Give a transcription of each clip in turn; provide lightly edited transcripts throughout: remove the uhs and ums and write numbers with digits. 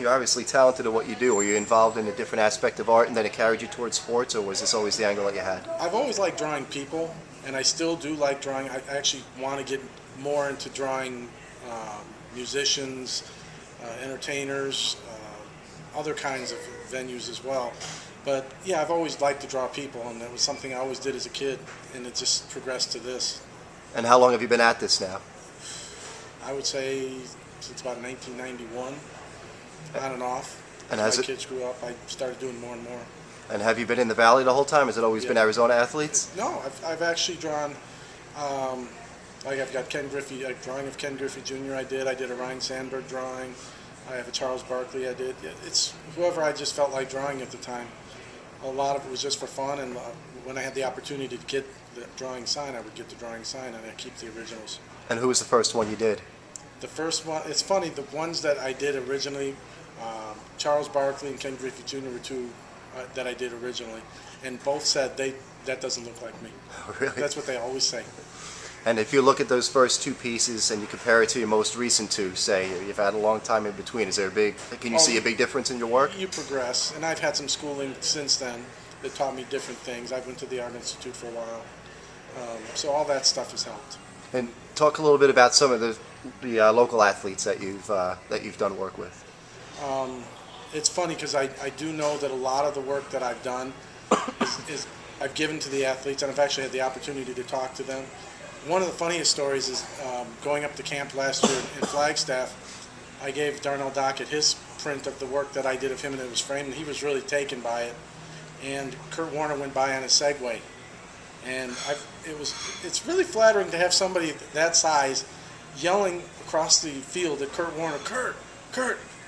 you're obviously talented at what you do. Were you involved in a different aspect of art and then it carried you towards sports, or was this always the angle that you had? I've always liked drawing people, and I still do like drawing. I actually want to get more into drawing musicians, entertainers, other kinds of venues as well. But yeah, I've always liked to draw people, and that was something I always did as a kid, and it just progressed to this. And how long have you been at this now? I would say since about 1991, on and off. And as my kids grew up, I started doing more and more. And have you been in the Valley the whole time? Has it always been Arizona athletes? No, I've actually drawn, like I've got Ken Griffey, a drawing of Ken Griffey Jr. I did a Ryan Sandberg drawing. I have a Charles Barkley I did. It's whoever I just felt like drawing at the time. A lot of it was just for fun, and when I had the opportunity to get the drawing signed, I would get the drawing signed, and I keep the originals. And who was the first one you did? The first one, it's funny, the ones that I did originally, Charles Barkley and Ken Griffey Jr. were two that I did originally, and both said that doesn't look like me. Oh, really? That's what they always say. And if you look at those first two pieces and you compare it to your most recent two, say you've had a long time in between, is there can you see a big difference in your work? You progress, and I've had some schooling since then that taught me different things. I went to the Art Institute for a while, so all that stuff has helped. And talk a little bit about some of the local athletes that you've done work with. It's funny because I do know that a lot of the work that I've done is I've given to the athletes, and I've actually had the opportunity to talk to them. One of the funniest stories is going up to camp last year in Flagstaff. I gave Darnell Dockett his print of the work that I did of him, and it was framed, and he was really taken by it. And Kurt Warner went by on a Segway, and it's really flattering to have somebody that size yelling across the field at Kurt Warner, Kurt,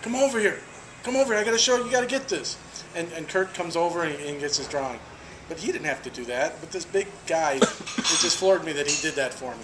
come over here, I got to show you, you got to get this. And Kurt comes over and he gets his drawing. But he didn't have to do that. But this big guy, it just floored me that he did that for me,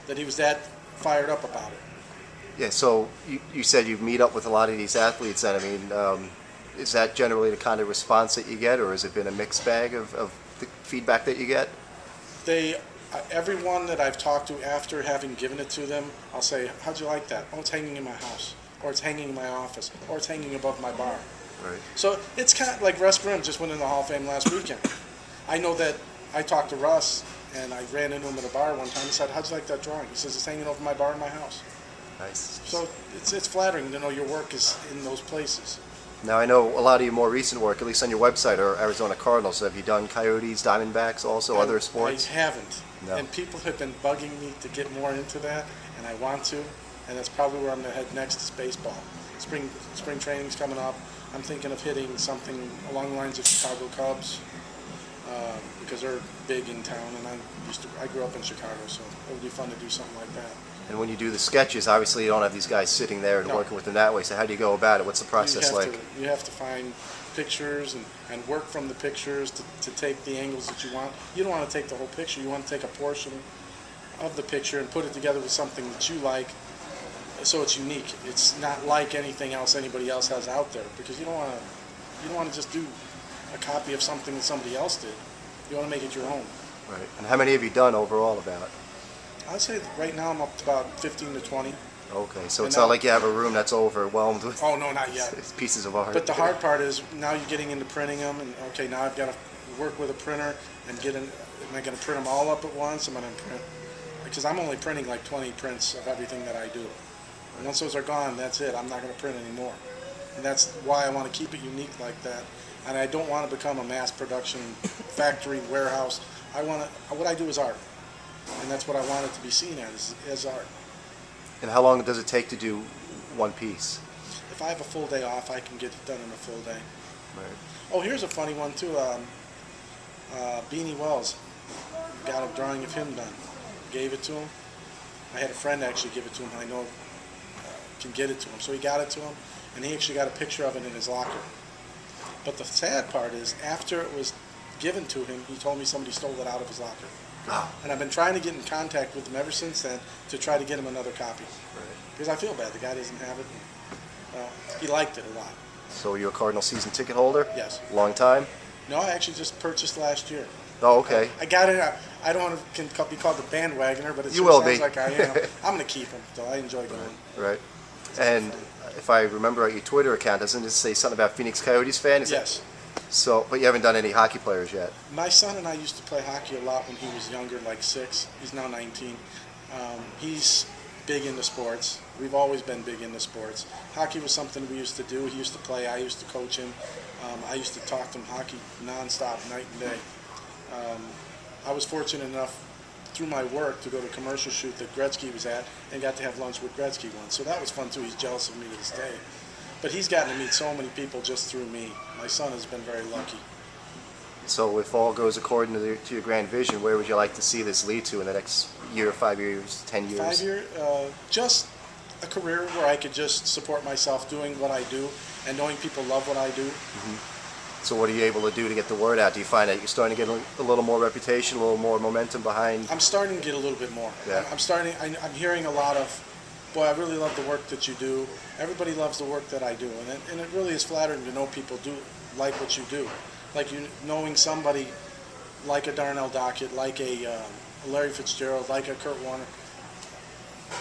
that he was that fired up about it. Yeah, so you said you meet up with a lot of these athletes, and I mean, is that generally the kind of response that you get, or has it been a mixed bag of the feedback that you get? Everyone that I've talked to after having given it to them, I'll say, how'd you like that? Oh, it's hanging in my house, or it's hanging in my office, or it's hanging above my bar. Right. So it's kind of like Russ Grimm just went in the Hall of Fame last weekend. I know that I talked to Russ, and I ran into him at a bar one time and said, how'd you like that drawing? He says, it's hanging over my bar in my house. Nice. So it's flattering to know your work is in those places. Now, I know a lot of your more recent work, at least on your website, are Arizona Cardinals. Have you done Coyotes, Diamondbacks, also other sports? I haven't. No. And people have been bugging me to get more into that, and I want to, and that's probably where I'm going to head next is baseball. Spring training's coming up. I'm thinking of hitting something along the lines of Chicago Cubs, because they're big in town, and I grew up in Chicago, so it would be fun to do something like that. And when you do the sketches, obviously you don't have these guys sitting there and working with them that way, so how do you go about it? What's the process like? You have to find pictures and work from the pictures to take the angles that you want. You don't want to take the whole picture. You want to take a portion of the picture and put it together with something that you like, so it's unique. It's not like anything else anybody else has out there, because you don't want to just do a copy of something that somebody else did. You want to make it your own. Right. And how many have you done overall about? I'd say right now I'm up to about 15 to 20. Okay, so it's not like you have a room that's overwhelmed with oh no, not yet. Pieces of art. But the hard part is now you're getting into printing them, and okay, now I've got to work with a printer and am I going to print them all up at once? I'm going to print, because I'm only printing like 20 prints of everything that I do. And once those are gone, that's it. I'm not going to print anymore. And that's why I want to keep it unique like that. And I don't want to become a mass production factory warehouse. What I do is art. And that's what I want it to be seen as art. And how long does it take to do one piece? If I have a full day off, I can get it done in a full day. Right. Oh, here's a funny one too. Beanie Wells, got a drawing of him done. Gave it to him. I had a friend actually give it to him. I know can get it to him. So he got it to him, and he actually got a picture of it in his locker. But the sad part is, after it was given to him, he told me somebody stole it out of his locker. Oh. And I've been trying to get in contact with him ever since then to try to get him another copy. Right. Because I feel bad. The guy doesn't have it. And, he liked it a lot. So you're a Cardinal season ticket holder? Yes. Long time? No, I actually just purchased last year. Oh, okay. I got it. I don't want to be called the bandwagoner, but it you will sounds be. like I am. I'm going to keep them, so I enjoy going. Right. And if I remember right, your Twitter account, doesn't it say something about Phoenix Coyotes fan? Is Yes. It? So, but you haven't done any hockey players yet. My son and I used to play hockey a lot when he was younger, like 6. He's now 19. He's big into sports. We've always been big into sports. Hockey was something we used to do. He used to play. I used to coach him. I used to talk to him hockey nonstop, night and day. I was fortunate enough through my work to go to a commercial shoot that Gretzky was at and got to have lunch with Gretzky once. So that was fun too. He's jealous of me to this day. But he's gotten to meet so many people just through me. My son has been very lucky. So if all goes according to your grand vision, where would you like to see this lead to in the next year, 5 years, 10 years? 5 year, just a career where I could just support myself doing what I do and knowing people love what I do. Mm-hmm. So what are you able to do to get the word out? Do you find that you're starting to get a little more reputation, a little more momentum behind? I'm starting to get a little bit more. Yeah. I'm hearing a lot of, boy, I really love the work that you do. Everybody loves the work that I do. And it really is flattering to know people do like what you do. Like knowing somebody like a Darnell Dockett, like a Larry Fitzgerald, like a Kurt Warner,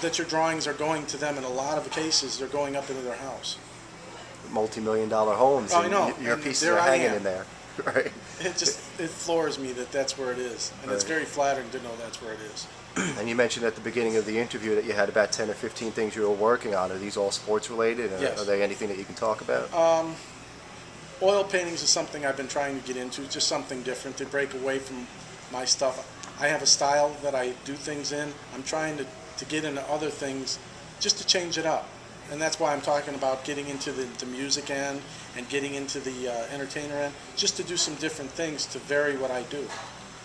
that your drawings are going to them in a lot of cases, they're going up into their house. Multi-million-dollar homes. Oh, I know. Your And pieces there are I hanging am. in there. Right. It floors me that that's where it is. And it's Right. very flattering to know that's where it is. And you mentioned at the beginning of the interview that you had about 10 or 15 things you were working on. Are these all sports related? Yes. Are they anything that you can talk about? Oil paintings is something I've been trying to get into, just something different to break away from my stuff. I have a style that I do things in. I'm trying to get into other things just to change it up. And that's why I'm talking about getting into the music end and getting into the entertainer end, just to do some different things to vary what I do.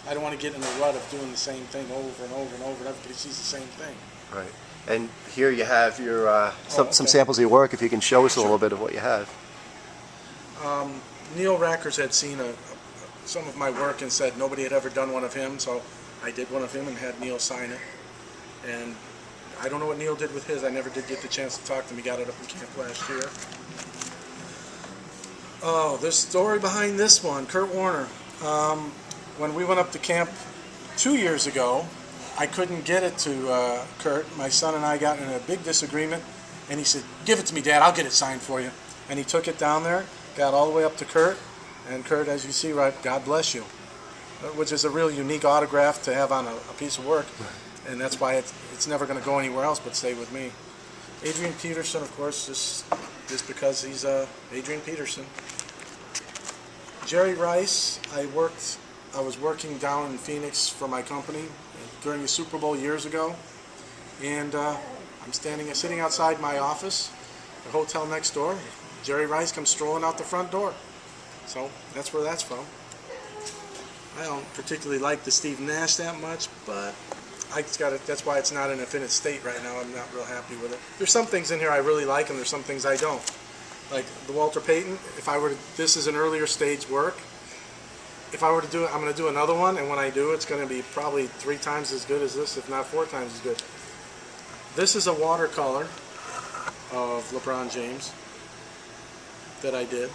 I don't want to get in a rut of doing the same thing over and over and over, and everybody sees the same thing. Right. And here you have your some okay. samples of your work. If you can show us a little bit of what you have. Neil Rackers had seen some of my work and said nobody had ever done one of him, so I did one of him and had Neil sign it. And I don't know what Neil did with his. I never did get the chance to talk to him. He got it up in camp last year. Oh, there's a story behind this one. Kurt Warner. When we went up to camp 2 years ago, I couldn't get it to Kurt. My son and I got in a big disagreement, and he said, "Give it to me, Dad. I'll get it signed for you." And he took it down there, got all the way up to Kurt, and Kurt, as you see, right, God bless you, which is a real unique autograph to have on a piece of work, and that's why it's never going to go anywhere else but stay with me. Adrian Peterson, of course, just because he's Adrian Peterson. Jerry Rice, I was working down in Phoenix for my company during the Super Bowl years ago, and I'm sitting outside my office, the hotel next door. Jerry Rice comes strolling out the front door. So that's where that's from. I don't particularly like the Steve Nash that much, but that's why it's not in a finished state right now. I'm not real happy with it. There's some things in here I really like, and there's some things I don't. Like the Walter Payton, this is an earlier stage work. If I were to do it, I'm going to do another one, and when I do, it's going to be probably 3 times as good as this, if not 4 times as good. This is a watercolor of LeBron James that I did.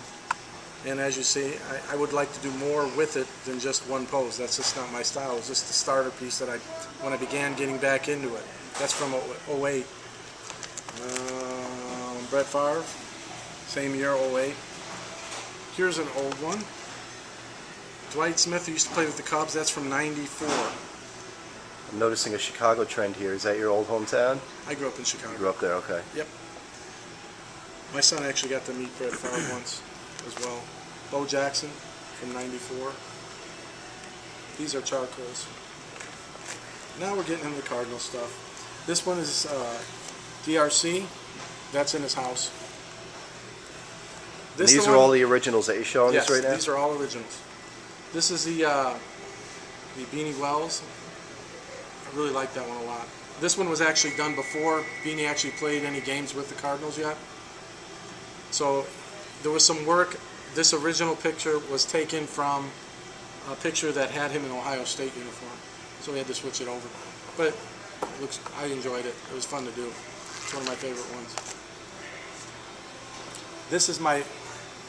And as you see, I would like to do more with it than just one pose. That's just not my style. It's just the starter piece that when I began getting back into it. That's from 08. Brett Favre, same year, 08. Here's an old one. Dwight Smith, who used to play with the Cubs, that's from 94. I'm noticing a Chicago trend here. Is that your old hometown? I grew up in Chicago. You grew up there, okay. Yep. My son actually got to meet Brett Favre once as well. Bo Jackson from 94. These are charcoals. Now we're getting into the Cardinal stuff. This one is DRC. That's in his house. These are all the originals that you're showing us right now? Yes, these are all originals. This is the Beanie Wells. I really like that one a lot. This one was actually done before Beanie actually played any games with the Cardinals yet. So there was some work. This original picture was taken from a picture that had him in Ohio State uniform. So we had to switch it over. But I enjoyed it. It was fun to do. It's one of my favorite ones. This is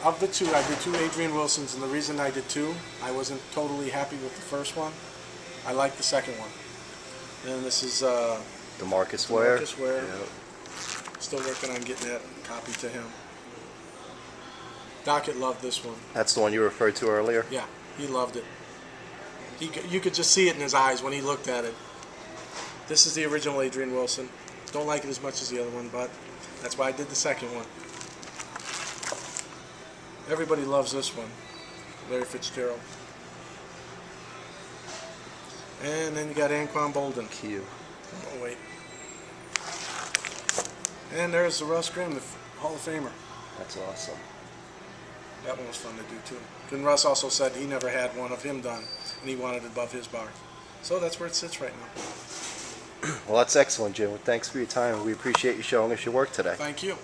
of the 2, I did 2 Adrian Wilsons, and the reason I did 2, I wasn't totally happy with the first one. I liked the second one. And this is DeMarcus Ware. DeMarcus Ware. Yep. Still working on getting that copy to him. Dockett loved this one. That's the one you referred to earlier? Yeah, he loved it. You could just see it in his eyes when he looked at it. This is the original Adrian Wilson. Don't like it as much as the other one, but that's why I did the second one. Everybody loves this one. Larry Fitzgerald. And then you got Anquan Bolden. Cute. Oh, wait. And there's the Russ Grimm, the Hall of Famer. That's awesome. That one was fun to do, too. And Russ also said he never had one of him done, and he wanted it above his bar. So that's where it sits right now. Well, that's excellent, Jim. Well, thanks for your time. We appreciate you showing us your work today. Thank you.